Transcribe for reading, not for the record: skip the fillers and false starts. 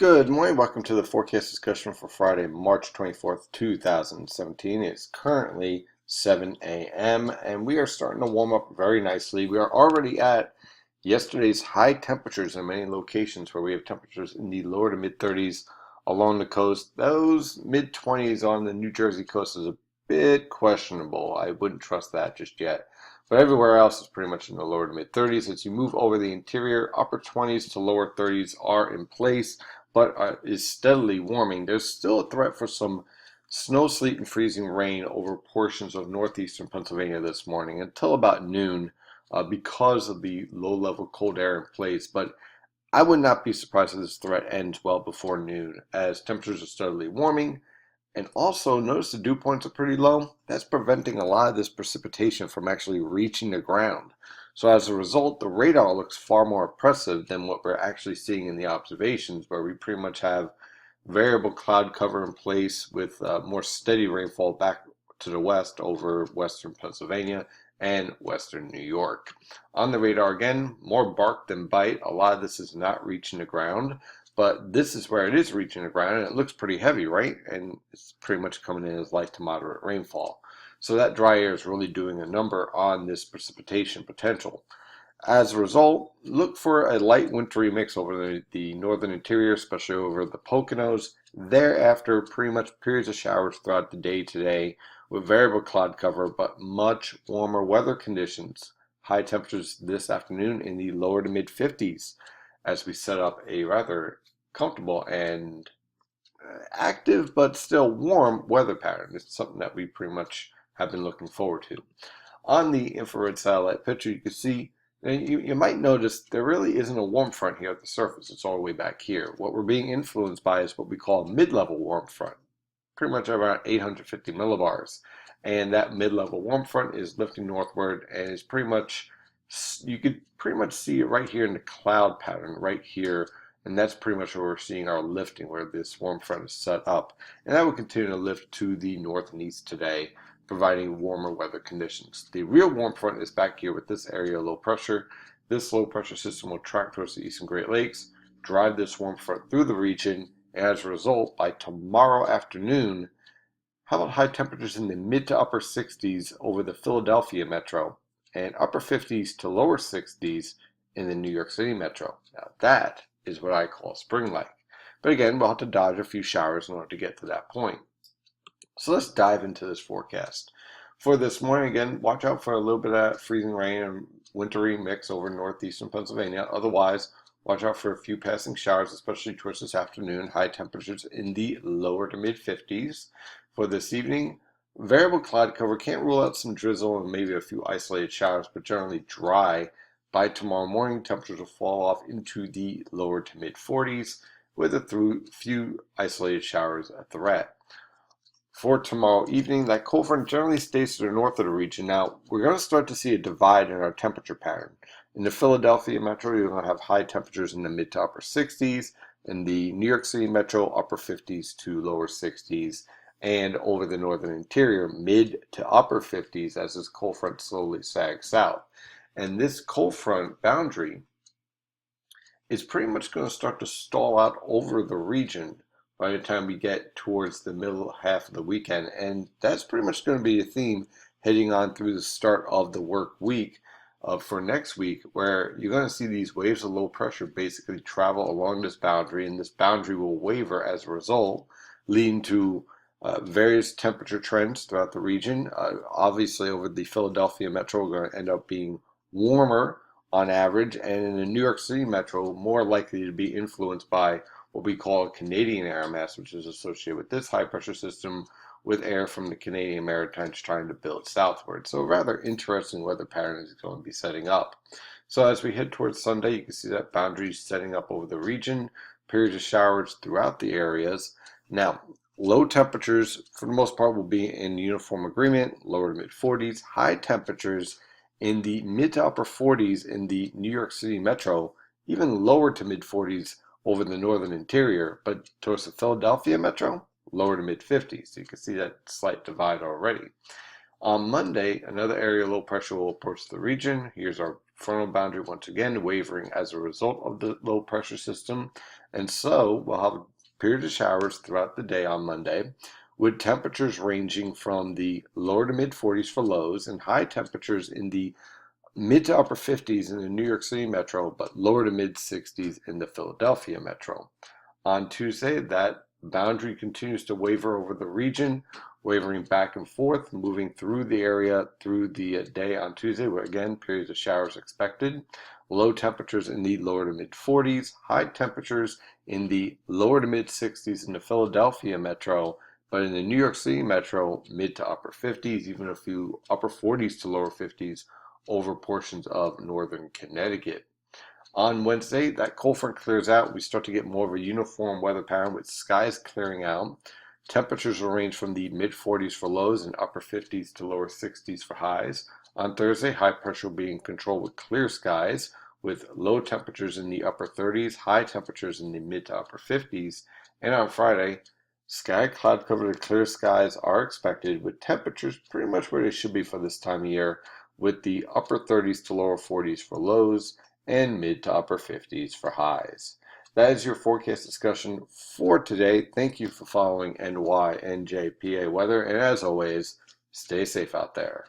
Good morning. Welcome to the forecast discussion for Friday, March 24th, 2017. It's currently 7 a.m. and we are starting to warm up very nicely. We are already at yesterday's high temperatures in many locations where we have temperatures in the lower to mid 30s along the coast. Those mid 20s on the New Jersey coast is a bit questionable. I wouldn't trust that just yet. But everywhere else is pretty much in the lower to mid 30s. As you move over the interior, upper 20s to lower 30s are in place, but is steadily warming. There's still a threat for some snow, sleet, and freezing rain over portions of northeastern Pennsylvania this morning until about noon because of the low-level cold air in place. But I would not be surprised if this threat ends well before noon, as temperatures are steadily warming. And also, notice the dew points are pretty low. That's preventing a lot of this precipitation from actually reaching the ground. So as a result, the radar looks far more oppressive than what we're actually seeing in the observations, where we pretty much have variable cloud cover in place with more steady rainfall back to the west over western Pennsylvania and western New York. On the radar again, more bark than bite. A lot of this is not reaching the ground, but this is where it is reaching the ground, and it looks pretty heavy, right? And it's pretty much coming in as light to moderate rainfall. So that dry air is really doing a number on this precipitation potential. As a result, look for a light wintry mix over the northern interior, especially over the Poconos. Thereafter, pretty much periods of showers throughout the day today with variable cloud cover, but much warmer weather conditions. High temperatures this afternoon in the lower to mid 50s as we set up a rather comfortable and active but still warm weather pattern. It's something that we pretty much have been looking forward to. On the infrared satellite picture, you can see, and you might notice there really isn't a warm front here at the surface. It's all the way back here. What we're being influenced by is what we call a mid-level warm front, pretty much around 850 millibars. And that mid-level warm front is lifting northward and is pretty much, you could pretty much see it right here in the cloud pattern right here. And that's pretty much where we're seeing our lifting, where this warm front is set up. And that will continue to lift to the north and east today, providing warmer weather conditions. The real warm front is back here with this area of low pressure. This low pressure system will track towards the eastern Great Lakes, drive this warm front through the region, and as a result, by tomorrow afternoon, how about high temperatures in the mid to upper 60s over the Philadelphia metro, and upper 50s to lower 60s in the New York City metro. Now that is what I call spring-like. But again, we'll have to dodge a few showers in order to get to that point. So let's dive into this forecast. For this morning, again, watch out for a little bit of freezing rain and wintry mix over northeastern Pennsylvania. Otherwise, watch out for a few passing showers, especially towards this afternoon. High temperatures in the lower to mid 50s. For this evening, variable cloud cover. Can't rule out some drizzle and maybe a few isolated showers, but generally dry. By tomorrow morning, temperatures will fall off into the lower to mid 40s with a few isolated showers a threat. For tomorrow evening, that cold front generally stays to the north of the region. Now, we're going to start to see a divide in our temperature pattern. In the Philadelphia metro, you're going to have high temperatures in the mid to upper 60s. In the New York City metro, upper 50s to lower 60s. And over the northern interior, mid to upper 50s as this cold front slowly sags south. And this cold front boundary is pretty much going to start to stall out over the region by the time we get towards the middle half of the weekend. And that's pretty much going to be a theme heading on through the start of the work week for next week, where you're going to see these waves of low pressure basically travel along this boundary, and this boundary will waver as a result, leading to various temperature trends throughout the region. Obviously, over the Philadelphia metro, we're going to end up being warmer on average, and in the New York City metro, more likely to be influenced by what we call a Canadian air mass, which is associated with this high pressure system with air from the Canadian Maritimes trying to build southward. So a rather interesting weather pattern is going to be setting up. So as we head towards Sunday, you can see that boundary setting up over the region, periods of showers throughout the areas. Now, low temperatures, for the most part, will be in uniform agreement, lower to mid 40s. High temperatures in the mid to upper 40s in the New York City metro, even lower to mid 40s over the northern interior, but towards the Philadelphia metro, lower to mid 50s. So you can see that slight divide already. On Monday, another area of low pressure will approach the region. Here's our frontal boundary once again wavering as a result of the low pressure system. And so we'll have a period of showers throughout the day on Monday, with temperatures ranging from the lower to mid 40s for lows and high temperatures in the mid to upper 50s in the New York City metro, but lower to mid 60s in the Philadelphia metro. On Tuesday, that boundary continues to waver over the region, wavering back and forth, moving through the area through the day on Tuesday, where again, periods of showers expected. Low temperatures in the lower to mid 40s, high temperatures in the lower to mid 60s in the Philadelphia metro, but in the New York City metro, mid to upper 50s, even a few upper 40s to lower 50s over portions of northern Connecticut. On Wednesday, that cold front clears out. We start to get more of a uniform weather pattern with skies clearing out. Temperatures will range from the mid 40s for lows and upper 50s to lower 60s for highs. On Thursday, high pressure will be in control with clear skies, with low temperatures in the upper 30s, high temperatures in the mid to upper 50s. And on Friday, sky cloud covered and clear skies are expected, with temperatures pretty much where they should be for this time of year, with the upper 30s to lower 40s for lows and mid to upper 50s for highs. That is your forecast discussion for today. Thank you for following NYNJPA weather, and as always, stay safe out there.